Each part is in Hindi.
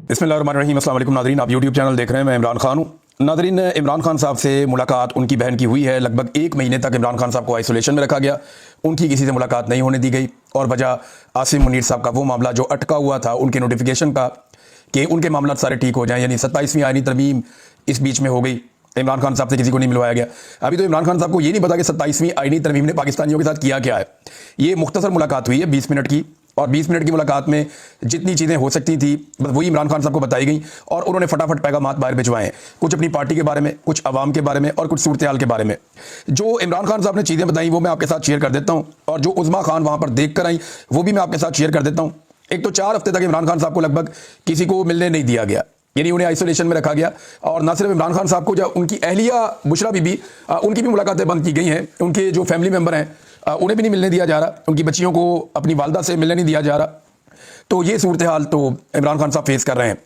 बिस्मिल्लाहिर्रहमानिर्रहीम। अस्सलाम वालेकुम नाज़रीन, आप यूट्यूब चैनल देख रहे हैं। मैं इमरान खान हूँ। नाज़रीन, इमरान खान साहब से मुलाकात उनकी बहन की हुई है। लगभग 1 महीने तक इमरान खान साहब को आइसोलेशन में रखा गया। उनकी किसी से मुलाकात नहीं होने दी गई और वजह आसिम मुनीर साहब का वो मामला जो अटका हुआ था उनके नोटिफिकेशन का, कि उनके मामला सारे ठीक हो जाएं, यानी 27वीं आईनी तरमीम इस बीच में हो गई। इमरान खान साहब से किसी को नहीं मिलवाया गया। अभी तो इमरान खान साहब को ये नहीं पता कि 27वीं आईनी तरमीम ने पाकिस्तानियों के साथ किया क्या है। ये मुख्तसर मुलाकात हुई है 20 मिनट की, और 20 मिनट की मुलाकात में जितनी चीज़ें हो सकती थी बस वही इमरान खान साहब को बताई गई और उन्होंने फटाफट पैगामात बाहर भिजवाए हैं, कुछ अपनी पार्टी के बारे में, कुछ अवाम के बारे में और कुछ सूरत हाल के बारे में। जो इमरान खान साहब ने चीज़ें बताई वो मैं आपके साथ शेयर कर देता हूँ, और जो उज़मा खान वहाँ पर देख कर आई वो भी मैं आपके साथ शेयर कर देता हूँ। एक तो 4 हफ्ते तक इमरान खान साहब को लगभग किसी को मिलने नहीं दिया गया, यानी उन्हें आइसोलेशन में रखा गया। और ना सिर्फ इमरान खान साहब को, जब उनकी अहलिया बुशरा बीबी, उनकी भी मुलाकातें बंद की गई हैं। उनके जो फैमिली मेंबर हैं उन्हें भी नहीं मिलने दिया जा रहा, उनकी बच्चियों को अपनी वालदा से मिलने नहीं दिया जा रहा। तो ये सूरत हाल तो इमरान खान साहब फेस कर रहे हैं।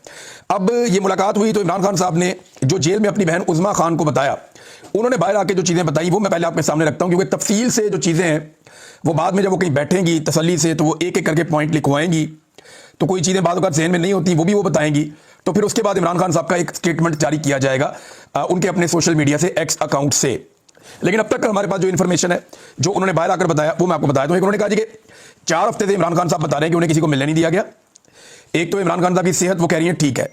अब ये मुलाकात हुई तो इमरान खान साहब ने जो जेल में अपनी बहन उज़मा खान को बताया, उन्होंने बाहर आके जो चीज़ें बताई वो मैं पहले आपके सामने रखता हूँ, क्योंकि तफसील से जो चीज़ें हैं वो बाद में जब वो कहीं बैठेंगी तसल्ली से तो वो एक एक करके पॉइंट लिखवाएंगी, तो कोई चीज़ें बाद अगर जहन में नहीं होती वो भी वो बताएंगी। तो फिर उसके बाद इमरान खान साहब का एक स्टेटमेंट जारी किया जाएगा उनके अपने सोशल मीडिया से, एक्स अकाउंट से। लेकिन अब तक हमारे पास जो इन्फॉर्मेशन है जो उन्होंने बाहर आकर बताया वो मैं आपको बताया दूं। उन्होंने कहा जी कि 4 हफ्ते से इमरान खान साहब बता रहे हैं कि उन्हें किसी को मिलने नहीं दिया गया। एक तो इमरान खान साहब की सेहत वो कह रही है ठीक है,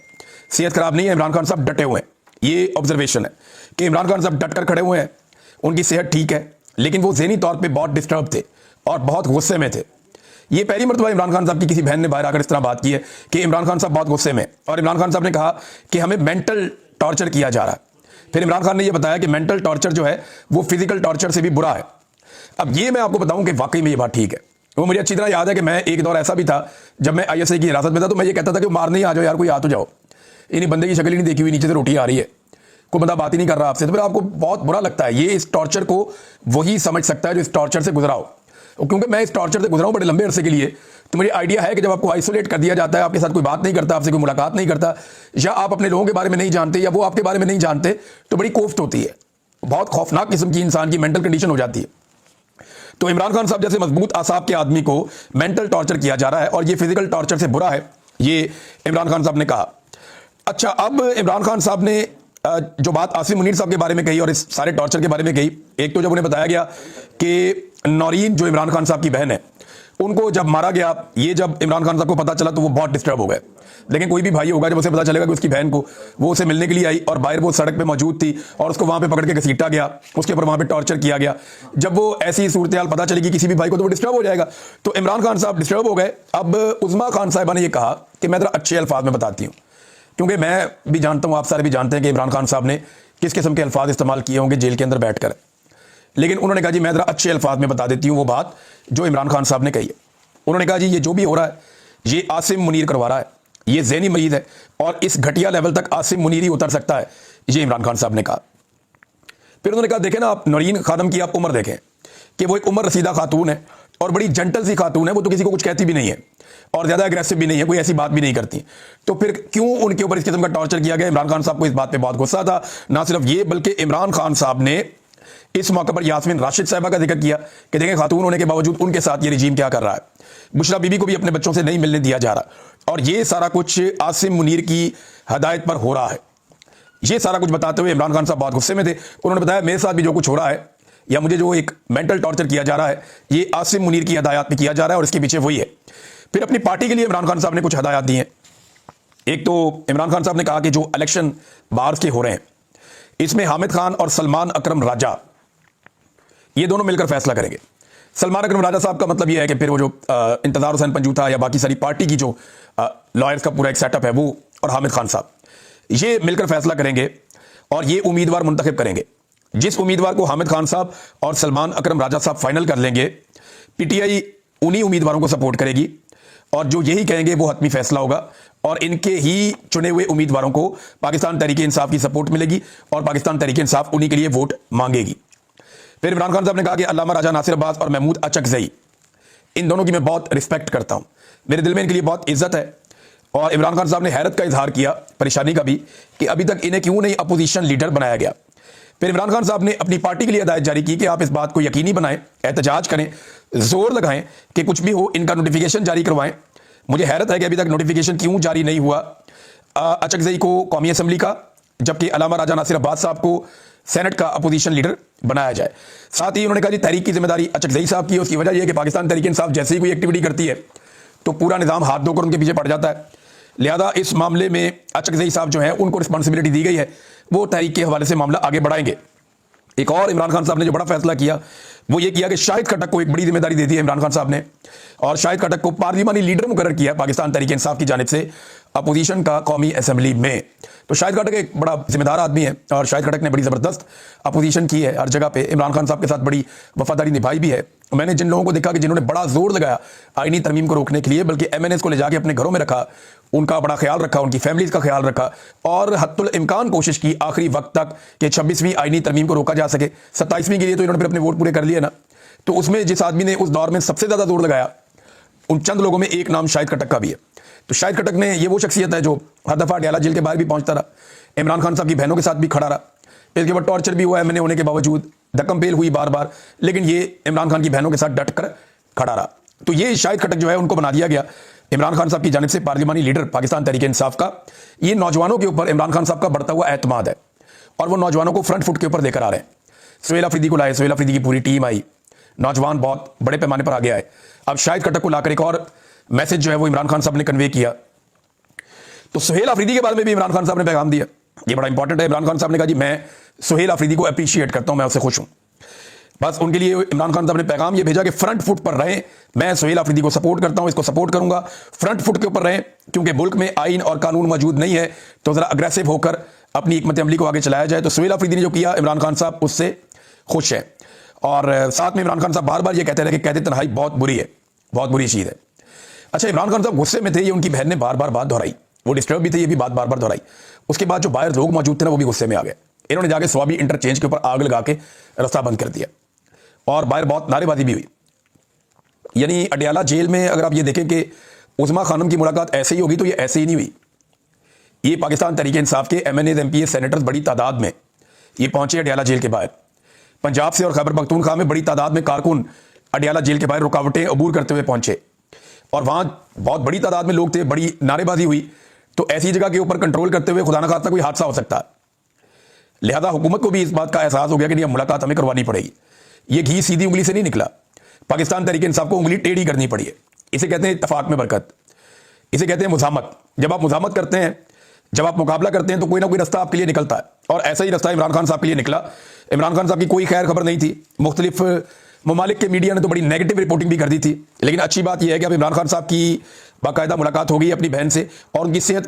सेहत खराब नहीं है, इमरान खान साहब डटे हुए हैं। ये ऑब्जर्वेशन है कि इमरान खान साहब डट कर खड़े हुए हैं, उनकी सेहत ठीक है, लेकिन वो ज़हनी तौर पर बहुत डिस्टर्ब थे और बहुत गुस्से में थे। ये पहली मरतबा इमरान खान साहब की किसी बहन ने बाहर आकर इस तरह बात की है कि इमरान खान साहब बहुत गुस्से में। और इमरान खान साहब ने कहा कि हमें मेंटल टॉर्चर किया जा रहा है। फिर इमरान खान ने यह बताया कि मेंटल टॉर्चर जो है वो फिजिकल टॉर्चर से भी बुरा है। अब ये मैं आपको बताऊं कि वाकई में ये बात ठीक है। वो मुझे अच्छी तरह याद है कि मैं एक दौर ऐसा भी था जब मैं ISI की हिरासत में था, तो मैं ये कहता था कि मारने ही आ जाओ यार, कोई आ तो जाओ, इन्हीं बंदे की शक्ल ही नहीं देखी हुई, नीचे से रोटी आ रही है, कोई बंदा बात ही नहीं कर रहा आपसे, तो फिर आपको बहुत बुरा लगता है। ये इस टॉर्चर को वही समझ सकता है जो इस टॉर्चर से गुजरा हो। क्योंकि मैं इस टॉर्चर से गुजरा हूं बड़े लंबे अरसे के लिए, तो मुझे आइडिया है कि जब आपको आइसोलेट कर दिया जाता है, आपके साथ कोई बात नहीं करता, आपसे कोई मुलाकात नहीं करता, या आप अपने लोगों के बारे में नहीं जानते या वो आपके बारे में नहीं जानते, तो बड़ी कोफ्त होती है, बहुत खौफनाक किस्म की इंसान की मेंटल कंडीशन हो जाती है। तो इमरान खान साहब जैसे मजबूत आसाब के आदमी को मेंटल टॉर्चर किया जा रहा है और ये फिजिकल टॉर्चर से बुरा है, ये इमरान खान साहब ने कहा। अच्छा, अब इमरान खान साहब ने जो बात आसिम मुनीर साहब के बारे में कही और इस सारे टॉर्चर के बारे में कही, एक तो जब उन्हें बताया गया कि नौरीन जो इमरान खान साहब की बहन है उनको जब मारा गया, ये जब इमरान खान साहब को पता चला तो वो बहुत डिस्टर्ब हो गए। लेकिन कोई भी भाई होगा जब उसे पता चलेगा कि उसकी बहन को, वो उसे मिलने के लिए आई और बाहर वो सड़क पे मौजूद थी और उसको वहां पे पकड़ के घसीटा गया, उसके ऊपर वहां पे टॉर्चर किया गया। जब वो ऐसी सूरत हाल पता चलेगी किसी भी भाई को तो वो डिस्टर्ब हो जाएगा। तो इमरान खान साहब डिस्टर्ब हो गए। अब उज़मा खान साहिबा ने यह कहा कि मैं जरा अच्छे अल्फाज में बताती हूँ, क्योंकि मैं भी जानता हूँ, आप सारे भी जानते हैं कि इमरान खान साहब ने किस किस्म के अल्फाज इस्तेमाल किए होंगे जेल के अंदर बैठकर। लेकिन उन्होंने कहा जी मैं जरा अच्छे अल्फाज में बता देती हूँ वो बात जो इमरान खान साहब ने कही है। उन्होंने कहा जी ये जो भी हो रहा है ये आसिम मुनीर करवा रहा है, ये ज़हनी मरीज है और इस घटिया लेवल तक आसिम मुनीर ही उतर सकता है, ये इमरान खान साहब ने कहा। फिर उन्होंने कहा देखें ना, आप नौरीन खानम की आप उम्र देखें कि वो एक उम्र रसीदा खातून है और बड़ी जेंटल सी खातून है, वो तो किसी को कुछ कहती भी नहीं है और ज़्यादा एग्रेसिव भी नहीं है, कोई ऐसी बात भी नहीं करती। तो फिर क्यों उनके ऊपर इस किस्म का टॉर्चर किया गया? इमरान खान साहब को इस बात पर बहुत गुस्सा था। ना सिर्फ ये, बल्कि इमरान खान साहब ने इस मौके पर यास्मीन राशिद साहिबा का जिक्र किया कि देखें खातून होने के बावजूद उनके साथ ये रिजीम क्या कर रहा है। बुशरा बीबी को भी अपने बच्चों से नहीं मिलने दिया जा रहा और ये सारा कुछ आसिम मुनीर की हदायत पर हो रहा है। ये सारा कुछ बताते हुए इमरान खान साहब बहुत गुस्से में थे। उन्होंने बताया मेरे साथ भी जो कुछ हो रहा है या मुझे जो एक मेंटल टॉर्चर किया जा रहा है ये आसिम मुनीर की हदायत में किया जा रहा है और इसके पीछे वही है। फिर अपनी पार्टी के लिए इमरान खान साहब ने कुछ हदायत दी हैं। एक तो इमरान खान साहब ने कहा कि जो इलेक्शन बाहर के हो रहे हैं इसमें हामिद खान और सलमान अकरम राजा ये दोनों मिलकर फैसला करेंगे। सलमान अकरम राजा साहब का मतलब ये है कि फिर वो जो इंतजार हुसैन पंजू था या बाकी सारी पार्टी की जो लॉयर्स का पूरा एक सेटअप है वो और हामिद खान साहब ये मिलकर फैसला करेंगे और ये उम्मीदवार मुंतखब करेंगे। जिस उम्मीदवार को हामिद खान साहब और सलमान अकरम राजा साहब फाइनल कर लेंगे, PTI उन्हीं उम्मीदवारों को सपोर्ट करेगी और जो यही कहेंगे वो हतमी फैसला होगा और इनके ही चुने हुए उम्मीदवारों को पाकिस्तान तहरीक इंसाफ की सपोर्ट मिलेगी और पाकिस्तान तहरीक इंसाफ उन्हीं के लिए वोट मांगेगी। फिर इमरान खान साहब ने कहा कि अल्लामा राजा नासिर अब्बास और महमूद अचकज़ई, इन दोनों की मैं बहुत रिस्पेक्ट करता हूं, मेरे दिल में इनके लिए बहुत इज्जत है। और इमरान खान साहब ने हैरत का इजहार किया, परेशानी का भी, कि अभी तक इन्हें क्यों नहीं अपोजिशन लीडर बनाया गया। फिर इमरान खान साहब ने अपनी पार्टी के लिए हिदायत जारी की कि आप इस बात को यकीनी बनाएं, एहतजाज करें, जोर लगाएं कि कुछ भी हो इनका नोटिफिकेशन जारी करवाएं। मुझे हैरत है कि अभी तक नोटिफिकेशन क्यों जारी नहीं हुआ। अचकजई को कौमी असम्बली का, जबकि अलामा राजा नासिर अब्बास साहब को सेनेट का अपोजिशन लीडर बनाया जाए। साथ ही उन्होंने कहा जी तहरीक की जिम्मेदारी अचकजई साहब की है। उसकी वजह यह है कि पाकिस्तान तहरीक इंसाफ जैसे ही कोई एक्टिविटी करती है तो पूरा निज़ाम हाथ धोकर उनके पीछे पड़ जाता है। लिहाजा इस मामले में अचकजई साहब जो हैं उनको रिस्पॉन्सिबिलिटी दी गई है, वो तहरीक के हवाले से मामला आगे बढ़ाएंगे। एक और इमरान खान साहब ने जो बड़ा फैसला किया वो ये किया कि शाहिद खट्टक को एक बड़ी जिम्मेदारी दे दी है इमरान खान साहब ने, और शाहिद खट्टक को पार्लिमानी लीडर मुकर्रर किया पाकिस्तान तहरीक इंसाफ की जानिब से अपोजिशन का कौमी असम्बली में। तो शाहिद खट्टक एक बड़ा जिम्मेदार आदमी है और शाहिद खट्टक ने बड़ी ज़बरदस्त अपोजिशन की है हर जगह पे, इमरान खान साहब के साथ बड़ी वफादारी निभाई भी है। मैंने जिन लोगों को देखा कि जिन्होंने बड़ा जोर लगाया आईनी तरमीम को रोकने के लिए, बल्कि MNAs को ले जाके अपने घरों में रखा, उनका बड़ा ख्याल रखा, उनकी फैमिलीज का ख्याल रखा और हत्तुल इम्कान कोशिश की आखिरी वक्त तक कि 26वीं आईनी तरमीम को रोका जा सके। 27वीं के लिए तो इन्होंने फिर अपने वोट पूरे कर लिए ना। तो उसमें जिस आदमी ने उस दौर में सबसे ज़्यादा जोर लगाया उन चंद लोगों में एक नाम शाहिद खट्टक का भी है। तो शाहिद खट्टक ने ये वो शख्सियत है जो हर दफ़ा अडयाला जेल के बाहर भी पहुंचता रहा, इमरान खान साहब की बहनों के साथ भी खड़ा रहा, इसके बाद टॉर्चर भी हुआ MNA होने के बावजूद, धक्कम पेल हुई बार बार, लेकिन ये इमरान खान की बहनों के साथ डट कर खड़ा रहा। तो ये शाहिद खट्टक जो है उनको बना दिया गया इमरान खान साहब की जानिब से पार्लिमानी लीडर पाकिस्तान तहरीक इंसाफ का। ये नौजवानों के ऊपर इमरान खान साहब का बढ़ता हुआ एतमाद है और वो नौजवानों को फ्रंट फुट के ऊपर लेकर आ रहे हैं। सुहेल अफरीदी को लाए, सुहेल अफरीदी की पूरी टीम आई, नौजवान बहुत बड़े पैमाने पर आगे आए। अब शाहिद खट्टक को लाकर एक और मैसेज जो है वो इमरान खान साहब ने कन्वे किया। तो सुहेल अफरीदी के बारे में भी इमरान खान साहब ने पैगाम दिया, ये बड़ा इंपॉर्टेंट है। इमरान खान साहब ने कहा जी मैं सुहेल अफरीदी को अप्रिशिएट करता हूं, मैं उससे खुश हूं। बस उनके लिए इमरान खान साहब ने पैगाम ये भेजा कि फ्रंट फुट पर रहें, मैं सुहेल अफरीदी को सपोर्ट करता हूं, इसको सपोर्ट करूंगा, फ्रंट फुट के ऊपर रहें, क्योंकि मुल्क में आइन और कानून मौजूद नहीं है तो जरा अग्रेसिव होकर अपनी हिकमत अमली को आगे चलाया जाए। तो सुहेल अफरीदी ने जो किया इमरान खान साहब उससे खुश है। और साथ में इमरान खान साहब बार बार ये कहते रहे कि कैद तन्हाई बहुत बुरी है, बहुत बुरी चीज़ है। अच्छा, इमरान खान साहब गुस्से में थे, ये उनकी बहन ने बार बार बात दोहराई, वो डिस्टर्ब भी थे, ये भी बात बार बार दोहराई। उसके बाद जो बाहर लोग मौजूद थे ना वो भी गुस्से में आ गए, इन्होंने जाके स्वाबी इंटरचेंज के ऊपर आग लगा के रास्ता बंद कर दिया और बाहर बहुत नारेबाजी भी हुई। यानी अडयाला जेल में अगर आप ये देखें कि उज़मा खानम की मुलाकात ऐसे ही होगी तो ये ऐसे ही नहीं हुई। ये पाकिस्तान तहरीक इंसाफ के MNAs MPs सेनेटर्स बड़ी तादाद में ये पहुंचे अडयाला जेल के बाहर। पंजाब से और खैबर पख्तूनख्वा में बड़ी तादाद में कारकुन अडयाला जेल के बाहर रुकावटें अबूर करते हुए पहुंचे और वहां बहुत बड़ी तादाद में लोग थे, बड़ी नारेबाजी हुई। तो ऐसी जगह के ऊपर कंट्रोल करते हुए खुदा न खास्ता कोई हादसा हो सकता है। लिहाजा हुकूमत को भी इस बात का एहसास हो गया कि नहीं, मुलाकात हमें करवानी पड़ेगी। ये घी सीधी उंगली से नहीं निकला, पाकिस्तान तहरीक इंसाफ को उंगली टेढ़ी करनी पड़ी है। इसे कहते हैं इत्तफाक में बरकत, इसे कहते हैं मुज़ामत। जब आप मुज़ामत करते हैं, जब आप मुकाबला करते हैं तो कोई ना कोई रास्ता आपके लिए निकलता है और ऐसा ही रास्ता इमरान खान साहब के लिए निकला। इमरान खान साहब की कोई खैर खबर नहीं थी, मुख्तलिफ ममालिक के मीडिया ने तो बड़ी नेगेटिव रिपोर्टिंग भी कर दी थी, लेकिन अच्छी बात यह है कि अब इमरान खान साहब की बाकायदा मुलाकात हो गई अपनी बहन से और उनकी सेहत